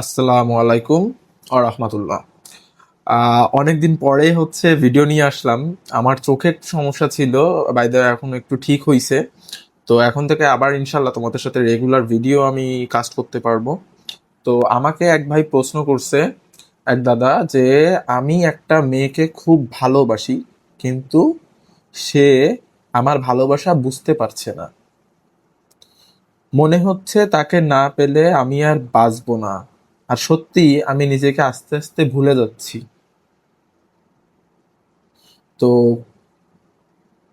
আসসালামু আলাইকুম রাহমাতুল্লাহ। অনেকদিন পরে ভিডিও নিয়ে আসলাম। আমার চোখের সমস্যা ছিল, বাই দ্য এখন একটু ঠিক হইছে। তো এখন থেকে আবার ইনশাল্লাহ তোমাদের সাথে রেগুলার ভিডিও আমি কাস্ট করতে পারবো। তো আমাকে এক ভাই প্রশ্ন করছে, এক দাদা, যে আমি একটা মেয়েকে খুব ভালোবাসি, কিন্তু সে আমার ভালোবাসা বুঝতে পারছে না। মনে হচ্ছে তাকে না পেলে আমি আর বাঁচবো না। আর সত্যি আমি নিজেকে আস্তে আস্তে ভুলে যাচ্ছি। তো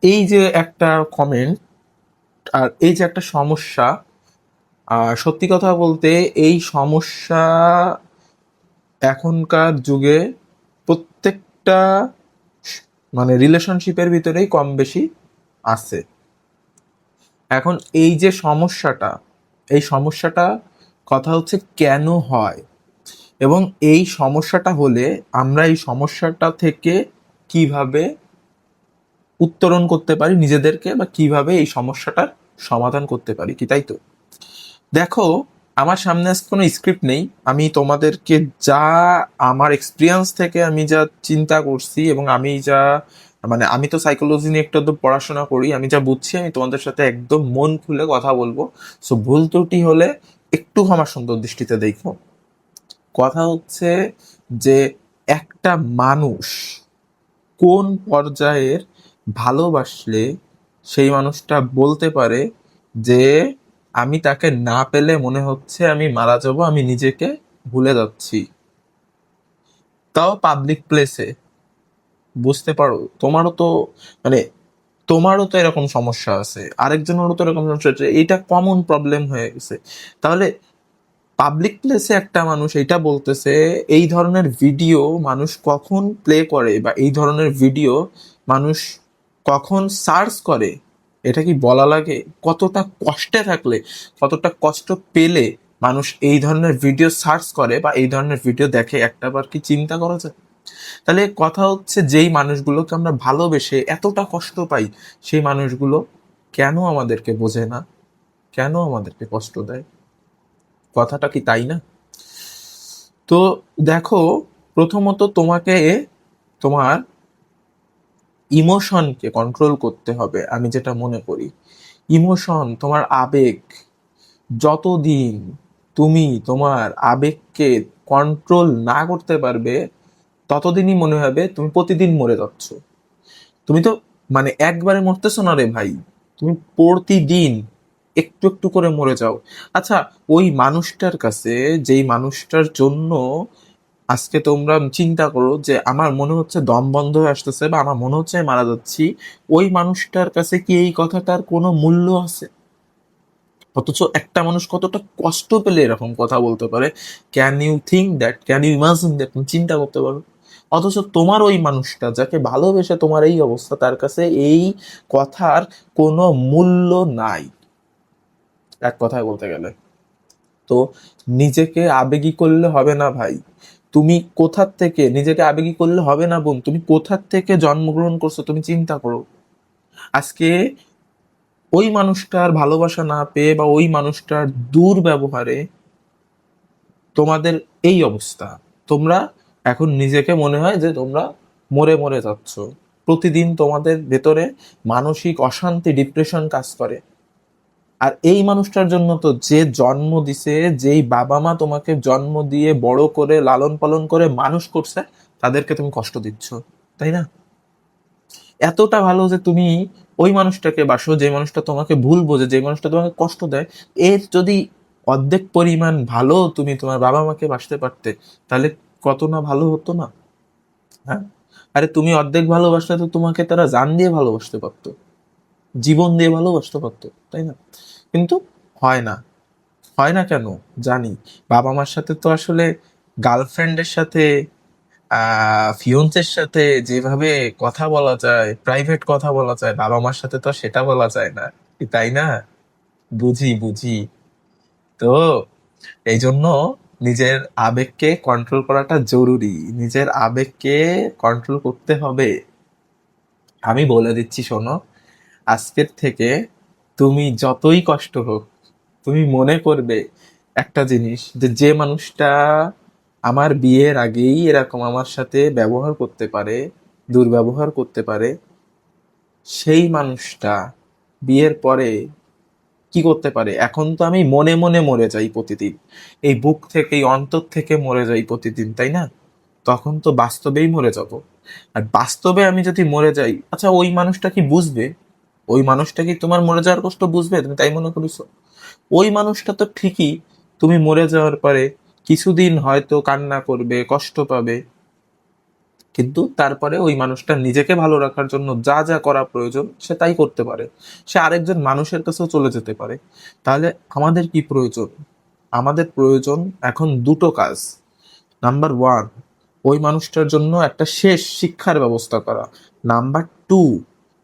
এই যে একটা কমেন্ট, আর এই যে একটা সমস্যা, সত্যি কথা বলতে এই সমস্যা এখনকার যুগে প্রত্যেকটা মানে রিলেশনশিপের ভিতরেই কম বেশি আছে। এখন এই যে সমস্যাটা, এই সমস্যাটা কথা হচ্ছে কেন হয়, এবং এই সমস্যাটা হলে আমরা এই সমস্যাটা থেকে কিভাবে উত্তরণ করতে পারি নিজেদেরকে, বা কিভাবে এই সমস্যাটার সমাধান করতে পারি, কি তাই তো? দেখো, আমার সামনে আজকে কোনো স্ক্রিপ্ট নেই। আমি তোমাদেরকে যা আমার এক্সপিরিয়েন্স থেকে আমি যা চিন্তা করছি, এবং আমি যা মানে আমি তো সাইকোলজি নিয়ে একটু আধটু পড়াশোনা করি, আমি যা বুঝছি আমি তোমাদের সাথে একদম মন খুলে কথা বলবো। সো ভুল ত্রুটি হলে একটু আমার সুন্দর দৃষ্টিতে দেখো। কথা হচ্ছে যে একটা মানুষ কোন পর্যায়ের ভালোবাসলে সেই মানুষটা বলতে পারে যে আমি তাকে না পেলে মনে হচ্ছে আমি মারা যাব, আমি নিজেকে ভুলে যাচ্ছি, তাও পাবলিক প্লেসে। বুঝতে পারো? তোমারও তো মানে তোমারও তো এরকম সমস্যা আছে, আরেকজনেরও তো এরকম সমস্যা আছে, এটা কমন প্রবলেম হয়ে গেছে। তাহলে পাবলিক প্লেসে একটা মানুষ এটা বলতেছে, এই ধরনের ভিডিও মানুষ কখন প্লে করে, বা এই ধরনের ভিডিও মানুষ কখন সার্চ করে, এটা কি বলা লাগে? কতটা কষ্টে থাকলে, কতটা কষ্ট পেলে মানুষ এই ধরনের ভিডিও সার্চ করে বা এই ধরনের ভিডিও দেখে, একটাবার কি চিন্তা করা যায়? তাহলে কথা হচ্ছে, যেই মানুষগুলোকে আমরা ভালোবেসে এতটা কষ্ট পাই, সেই মানুষগুলো কেন আমাদেরকে বোঝে না, কেন আমাদেরকে কষ্ট দেয়? কথাটা কি তাই না? তো দেখো, প্রথমত তোমাকে তোমার ইমোশনকে কন্ট্রোল করতে হবে, আমি যেটা মনে করি। ইমোশন, তোমার আবেগ, যতদিন তুমি তোমার আবেগকে কন্ট্রোল না করতে পারবে, ততদিনই মনে হবে তুমি প্রতিদিন মরে যাচ্ছ। তুমি তো একবারে মরতেছো না রে ভাই, তুমি প্রতিদিন একটু একটু করে মরে যাও। আচ্ছা, ওই মানুষটার কাছে, যেই মানুষটার জন্য আজকে তোমরা চিন্তা করো যে আমার মনে হচ্ছে দম বন্ধ হয়ে আসতেছে, বা আমার মনে হচ্ছে আমি মারা যাচ্ছি, ওই মানুষটার কাছে কি এই কথাটার কোনো মূল্য আছে? অথচ একটা মানুষ কতটা কষ্ট পেলে এরকম কথা বলতে পারে। Can you think that, can you imagine that? চিন্তা করতে পারো। অথচ তোমার ওই মানুষটা যাকে ভালোবেসে তোমার এই অবস্থা, তার কাছে এই কথার কোনো মূল্য নাই, এক কথায় বলতে গেলে। তো নিজেকে আবেগী করলে হবে না ভাই। তুমি কোথার থেকে নিজেকে আবেগী করলে হবে না বোন, তুমি কোথার থেকে জন্মগ্রহণ করছো তুমি চিন্তা করো। আজকে ওই মানুষটার ভালোবাসা না পেয়ে, বা ওই মানুষটার দুর্ব্যবহারে তোমাদের এই অবস্থা। তোমরা এখন নিজেকে মনে হয় যে তোমরা মরে মরে যাচ্ছ। প্রতিদিন তোমাদের ভেতরে মানসিক অশান্তি, ডিপ্রেশন কাজ করে। আর এই মানুষটার জন্য তো যে জন্ম দিছে, যেই বাবা মা তোমাকে জন্ম দিয়ে বড় করে লালন পালন করে মানুষ করছে, তাদেরকে তুমি কষ্ট দিচ্ছ, তাই না? এতটা ভালো যে তুমি ওই মানুষটাকে বাসো, যে মানুষটা তোমাকে ভুল বোঝে, যে মানুষটা তোমাকে কষ্ট দেয়, এর যদি অর্ধেক পরিমাণ ভালো তুমি তোমার বাবা মাকে বাসতে পারতে, তাহলে কত না ভালো হতো না? হ্যাঁ, আরে তুমি অর্ধেক ভালোবাসলে তো তোমাকে তারা জান দিয়ে ভালোবাসতে পারতো, জীবন দিয়ে ভালোবাসতে পারতো, তাই না? কিন্তু হয় না। হয় না কেন? জানি, বাবা মার সাথে তো আসলে গার্লফ্রেন্ডের সাথে, ফিয়ন্সের সাথে যেভাবে কথা বলা যায়, প্রাইভেট কথা বলা যায়, বাবা মার সাথে তো আর সেটা বলা যায় না, কি তাই না? বুঝি বুঝি। তো এই জন্য নিজের আবেগকে কন্ট্রোল করাটা জরুরি, নিজের আবেগকে কন্ট্রোল করতে হবে। আমি বলে দিচ্ছি, শোনো, আজকের থেকে তুমি যতই কষ্ট হোক, তুমি মনে করবে একটা জিনিস, যে মানুষটা আমার বিয়ের আগেই এরকম আমার সাথে ব্যবহার করতে পারে, দুর্ব্যবহার করতে পারে, সেই মানুষটা বিয়ের পরে কি করতে পারে? এখন তো আমি মনে মনে মরে যাই প্রতিদিন, এই বুক থেকে, এই অন্তর থেকে মরে যাই প্রতিদিন, তাই না? তখন তো বাস্তবেই মরে যাব। আর বাস্তবে আমি যদি মরে যাই, আচ্ছা ওই মানুষটা কি বুঝবে? ওই মানুষটা কি তোমার মরে যাওয়ার কষ্ট বুঝবে? তুমি তাই মনে করিস? ওই মানুষটা তো ঠিকই তুমি মরে যাওয়ার পরে কিছুদিন হয়তো কান্না করবে, কষ্ট পাবে, কিন্তু তারপরে ওই মানুষটা নিজেকে ভালো রাখার জন্য যা যা করা প্রয়োজন সে তাই করতে পারে। সে আরেকজন মানুষের কাছেও চলে যেতে পারে। তাহলে আমাদের কি প্রয়োজন? আমাদের প্রয়োজন এখন দুটো কাজ। নাম্বার ওয়ান, ওই মানুষটার জন্য একটা শেষ শিক্ষার ব্যবস্থা করা। নাম্বার টু,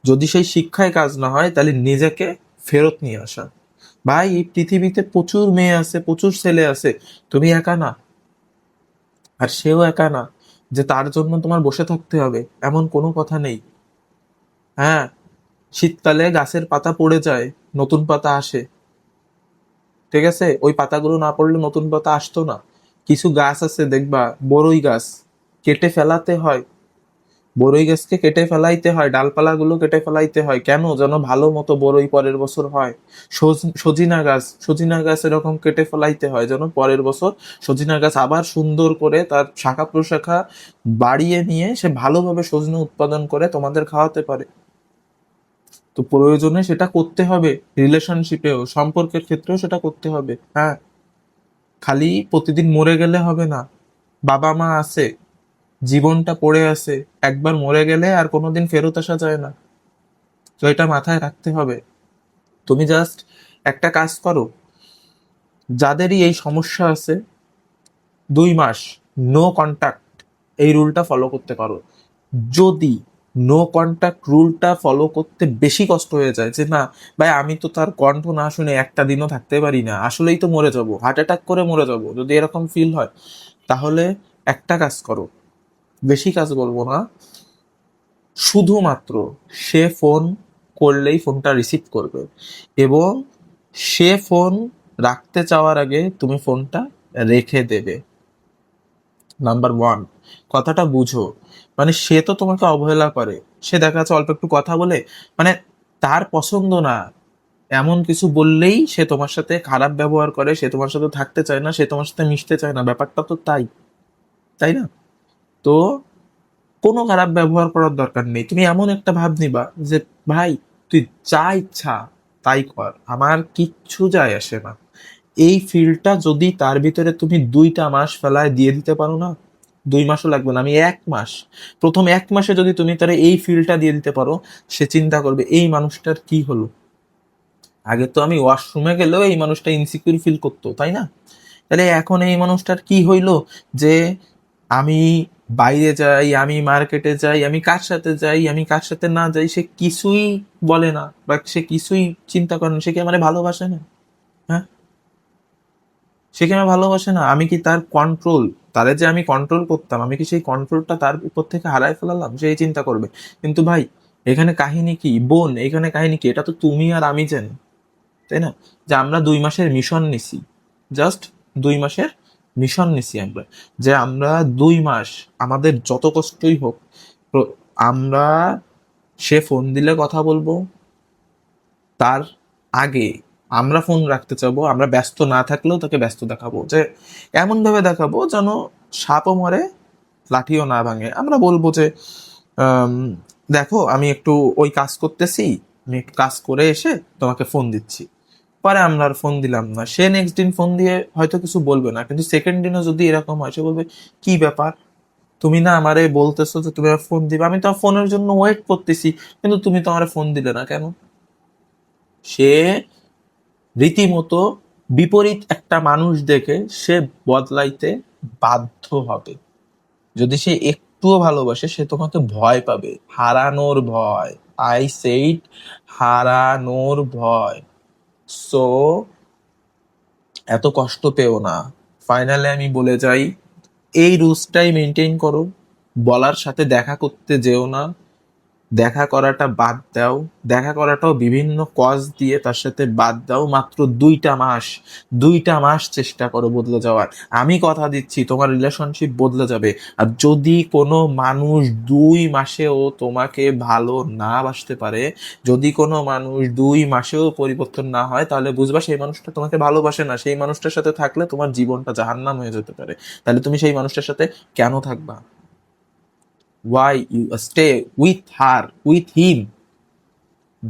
যদি সেই শিক্ষায় কাজ না হয় তাহলে নিজেকে ফেরত নিয়ে আসা। ভাই, এই পৃথিবীতে প্রচুর মেয়ে আছে, প্রচুর ছেলে আছে, তুমি একা না। আর সেও একা না যে তার জন্য তোমার বসে থাকতে হবে, এমন কোনো কথা নেই। হ্যাঁ, শীতকালে গাছের পাতা পড়ে যায়, নতুন পাতা আসে, ঠিক আছে? ওই পাতাগুলো না পড়লে নতুন পাতা আসতো না। কিছু গাছ আছে দেখবা, বড়ই গাছ কেটে ফেলাতে হয়, বড়ই গাছকে কেটে ফেলাইতে হয়, ডালপালাগুলো কেটে ফেলাইতে হয়, কেন? যেন ভালো মতো বড়ই পরের বছর হয়। সজিনা গাছ এরকম কেটে ফেলাইতে হয় যেন পরের বছর সজিনা গাছ আবার সুন্দর করে তার শাখা প্রশাখা বাড়িয়ে নিয়ে সে ভালোভাবে সজনে উৎপাদন করে তোমাদের খাওয়াতে পারে। তো প্রয়োজনে সেটা করতে হবে, রিলেশনশিপেও, সম্পর্কের ক্ষেত্রেও সেটা করতে হবে। হ্যাঁ, খালি প্রতিদিন মরে গেলে হবে না। বাবা মা আছে, জীবনটা পড়ে আছে, একবার মরে গেলে আর কোনোদিন ফেরত আসা যায় না। তো এটা মাথায় রাখতে হবে। তুমি জাস্ট একটা কাজ করো, যাদেরই এই সমস্যা আছে, 2 মাস নো কন্টাক্ট এই রুলটা ফলো করতে পারো। যদি নো কন্টাক্ট রুলটা ফলো করতে বেশি কষ্ট হয়ে যায়, যে না ভাই আমি তো তার কণ্ঠ না শুনে একটা দিনও থাকতে পারি না, আসলেই তো মরে যাব, হার্ট অ্যাটাক করে মরে যাব, যদি এরকম ফিল হয়, তাহলে একটা কাজ করো, বেশি কাজ বলবো না, শুধুমাত্র সে ফোন করলেই ফোনটা রিসিভ করবে, এবং সে ফোন রাখতে চাওয়ার আগে তুমি ফোনটা রেখে দেবে। নাম্বার ওয়ান, কথাটা বুঝো। মানে সে তো তোমাকে অবহেলা করে, সে দেখা যাচ্ছে অল্প একটু কথা বলে, মানে তার পছন্দ না এমন কিছু বললেই সে তোমার সাথে খারাপ ব্যবহার করে, সে তোমার সাথে থাকতে চায় না, সে তোমার সাথে মিশতে চায় না, ব্যাপারটা তো তাই, তাই না? তো কোনো খারাপ ব্যবহার করার দরকার নেই, তুমি এমন একটা ভাব নিবা যে ভাই তুই যা ইচ্ছা তাই কর, আমার কিচ্ছু যায় আসে না। এই ফিলটা যদি তার ভিতরে তুমি 2টা মাস ফেলায় দিয়ে দিতে পারো না, 2 মাসও লাগবে না, আমি 1 মাস, প্রথম 1 মাসে যদি তুমি তার এই ফিলটা দিয়ে দিতে পারো, সে চিন্তা করবে এই মানুষটার কি হলো। আগে তো আমি ওয়াশরুমে গেলেও এই মানুষটা ইনসিকিউর ফিল করতো, তাই না? তাহলে এখন এই মানুষটার কি হইলো, যে আমি বাইরে যাই, আমি মার্কেটে যাই, আমি কার সাথে যাই, আমি কার সাথে না যাই, সে কিছুই বলে না, বা সে কিছুই চিন্তা করে না, সে কি আমার ভালোবাসে না? হ্যাঁ, সে কি আমার ভালোবাসে না? আমি কি তার কন্ট্রোল, তারে যে আমি কন্ট্রোল করতাম, আমি কি সেই কন্ট্রোলটা তার উপর থেকে হারাই ফেলালাম? সেই চিন্তা করবে। কিন্তু ভাই, এখানে কাহিনী কি বোন, এখানে কাহিনী কি, এটা তো তুমি আর আমি জানি, তাই না? যে আমরা 2 মাসের মিশন নিছি, জাস্ট 2 মাসের মিশন নিছি আমরা, যে আমরা 2 মাস আমাদের যত কষ্টই হোক, আমরা, সে ফোন দিলে কথা বলবো, তার আগে আমরা ফোন রাখতে চাবো, আমরা ব্যস্ত না থাকলেও তাকে ব্যস্ত দেখাবো, যে এমন ভাবে দেখাবো যেন সাপও মরে লাঠিও না ভাঙে। আমরা বলবো যে আম, দেখো আমি একটু ওই কাজ করতেছি, আমি একটু কাজ করে এসে তোমাকে ফোন দিচ্ছি। পরে আমরা আর ফোন দিলাম না, সে নেক্সট দিন ফোন দিয়ে হয়তো কিছু বলবে না, কিন্তু সেকেন্ড দিনও যদি এরকম হয়, সে বলবে কি ব্যাপার, তুমি না আমারে বলতেছো যে তুমি আমার ফোন দিবে, আমি তো ফোনের জন্য ওয়েট করতেছি, কিন্তু তুমি তো আমার ফোন দিলে না কেন? সে রীতিমতো বিপরীত একটা মানুষ দেখে সে বদলাইতে বাধ্য হবে। যদি সে একটুও ভালোবাসে, সে তোমাকে ভয় পাবে, হারানোর ভয়। আই সেইড, হারানোর ভয়। সো এত কষ্ট পেও না। ফাইনালে আমি বলে যাই, এই রুলসটাই মেনটেন করো, বলার সাথে দেখা করতে যেও না, দেখা করাটা বাদ দাও, দেখা করাটাও বিভিন্ন কজ দিয়ে তার সাথে বাদ দাও, মাত্র 2টা মাস, 2টা মাস চেষ্টা করো বদলে যাওয়ার। আমি কথা দিচ্ছি তোমার রিলেশনশিপ বদলে যাবে। আর যদি কোনো মানুষ 2 মাসেও তোমাকে ভালো না বাসতে পারে, যদি কোনো মানুষ 2 মাসেও পরিবর্তন না হয়, তাহলে বুঝবা সেই মানুষটা তোমাকে ভালোবাসে না। সেই মানুষটার সাথে থাকলে তোমার জীবনটা জাহান্নাম হয়ে যেতে পারে। তাহলে তুমি সেই মানুষটার সাথে কেন থাকবা? Why you stay with her, with him,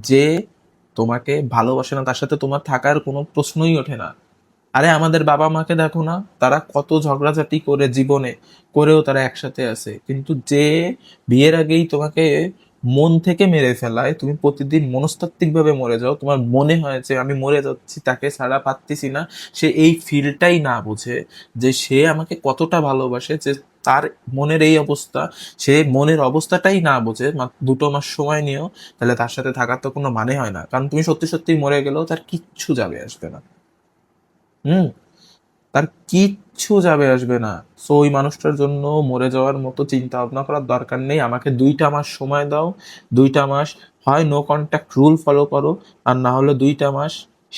যে তোমাকে ভালোবাসে না, তার সাথে তোমার থাকার কোনো প্রশ্নই ওঠে না। আরে আমাদের বাবা মাকে দেখো না, তারা কত ঝগড়াঝাটি করে জীবনে, করেও তারা একসাথে আছে। কিন্তু যে বিয়ের আগেই তোমাকে মন থেকে মেরে ফেলায়, তুমি প্রতিদিন মনস্তাত্ত্বিক ভাবে মরে যাও, তোমার মনে হয় যে আমি মরে যাচ্ছি, তাকে ছাড়া পারতেছি না, সে এই ফিলটাই না বোঝে যে সে আমাকে কতটা ভালোবাসে, যে তার মনের এই অবস্থা, সে মনের অবস্থাটাই না বোঝে 2 মাস সময় নিয়েও, তাহলে তার সাথে থাকার তো কোনো মানে হয় না। কারণ তুমি সত্যি সত্যি মরে গেলেও তার কিচ্ছু যাবে আসবে না। হুম, তার কিচ্ছু যাবে আসবে না। সো ওই মানুষটার জন্য মরে যাওয়ার মতো চিন্তা ভাবনা করার দরকার নেই। আমাকে 2টা মাস সময় দাও, 2টা মাস হয় নো কন্ট্যাক্ট রুল ফলো করো, আর না হলে 2টা মাস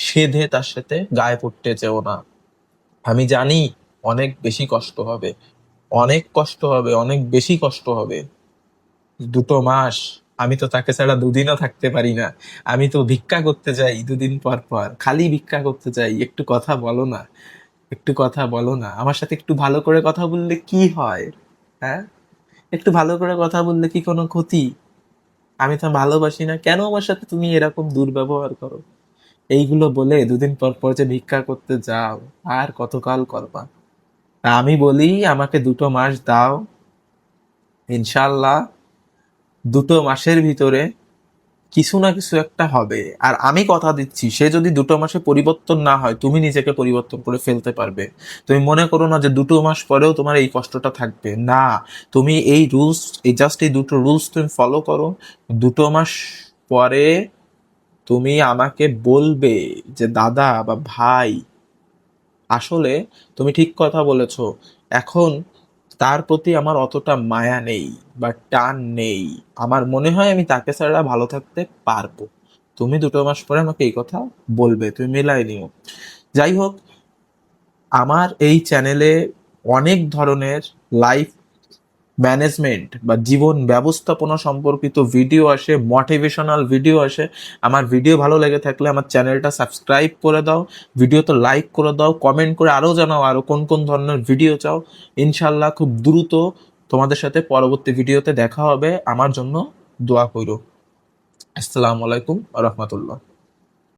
সেধে তার সাথে গায়ে পড়তে চেও না। আমি জানি অনেক বেশি কষ্ট হবে, অনেক কষ্ট হবে, অনেক বেশি কষ্ট হবে। 2টো মাস, আমি তো তাকে ছাড়া 2 দিনও থাকতে পারি না। আমি তো ভিক্ষা করতে যাই 2 দিন পর পর, খালি ভিক্ষা করতে যাই। একটু কথা বলো না, একটু কথা বলো না, আমার সাথে একটু ভালো করে কথা বললে কি হয়? হ্যাঁ, একটু ভালো করে কথা বললে কি কোনো ক্ষতি? আমি তো ভালোবাসি না, কেন আমার সাথে তুমি এরকম দুর্ব্যবহার করো? এইগুলো বলে 2 দিন পর পর যে ভিক্ষা করতে যাও, আর কতকাল করবা? তা আমি বলি আমাকে 2টো মাস দাও, ইনশাল্লাহ 2টো মাসের ভিতরে কিছু না কিছু একটা হবে। আর আমি কথা দিচ্ছি, সে যদি 2টো মাসে পরিবর্তন না হয়, তুমি নিজেকে পরিবর্তন করে ফেলতে পারবে। তুমি মনে করো না যে 2টো মাস পরেও তোমার এই কষ্টটা থাকবে না। তুমি এই রুলস, এই জাস্ট এই 2টো রুলস তুমি ফলো করো। 2টো মাস পরে তুমি আমাকে বলবে যে দাদা বা ভাই, আসলে তুমি ঠিক কথা বলেছো, এখন তার প্রতি আমার অতটা মায়া নেই বা টান নেই। আমার মনে হয় আমি তাকে ছাড়া ভালো থাকতে পারবো। তুমি 2টো মাস পরে আমাকে এই কথা বলবে, তুমি মিলাই নিও। যাই হোক, আমার এই চ্যানেলে অনেক ধরনের লাইফ ম্যানেজমেন্ট বা জীবন ব্যবস্থাপনা সম্পর্কিত ভিডিও আসে, মোটিভেশনাল ভিডিও আসে। আমার ভিডিও ভালো লেগে থাকলে আমার চ্যানেলটা সাবস্ক্রাইব করে দাও, ভিডিওতে লাইক করে দাও, কমেন্ট করে আরও জানাও আরও কোন কোন ধরনের ভিডিও চাও। ইনশাল্লাহ খুব দ্রুত তোমাদের সাথে পরবর্তী ভিডিওতে দেখা হবে। আমার জন্য দোয়া করো। আসসালামু আলাইকুম ওয়া রাহমাতুল্লাহ।